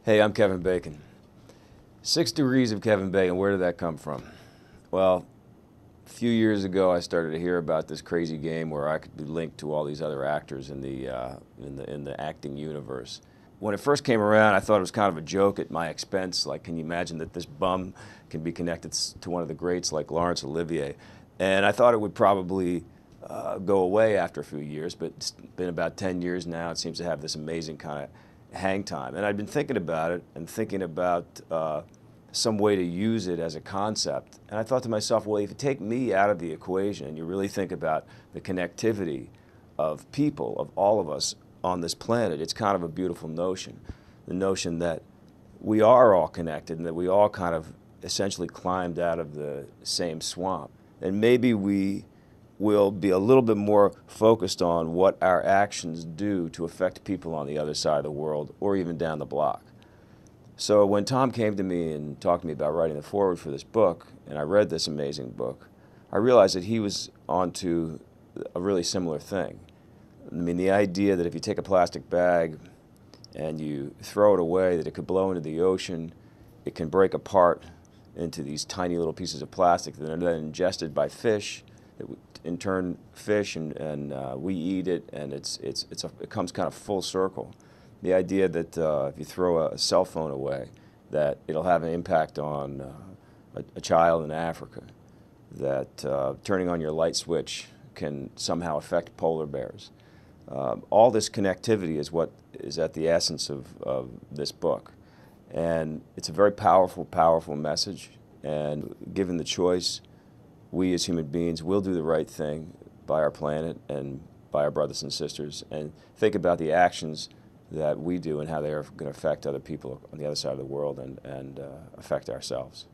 Hey, I'm Kevin Bacon. 6 degrees of Kevin Bacon, where did that come from? Well, a few years ago I started to hear about this crazy game where I could be linked to all these other actors in the acting universe. When it first came around, I thought it was kind of a joke at my expense. Like, can you imagine that this bum can be connected to one of the greats like Laurence Olivier? And I thought it would probably go away after a few years, but it's been about 10 years now. It seems to have this amazing kind of hang time. And I'd been thinking about it and thinking about some way to use it as a concept. And I thought to myself, well, if you take me out of the equation and you really think about the connectivity of people, of all of us on this planet, it's kind of a beautiful notion. The notion that we are all connected and that we all kind of essentially climbed out of the same swamp. And maybe we will be a little bit more focused on what our actions do to affect people on the other side of the world or even down the block. So when Tom came to me and talked to me about writing the foreword for this book, and I read this amazing book, I realized that he was onto a really similar thing. I mean, the idea that if you take a plastic bag and you throw it away, that it could blow into the ocean, it can break apart into these tiny little pieces of plastic that are then ingested by fish, that in turn fish and we eat it, and it comes kind of full circle. The idea that if you throw a cell phone away, that it'll have an impact on a child in Africa, that turning on your light switch can somehow affect polar bears. All this connectivity is what is at the essence of this book. And it's a very powerful, powerful message. And given the choice, we as human beings will do the right thing by our planet and by our brothers and sisters, and think about the actions that we do and how they are going to affect other people on the other side of the world and affect ourselves.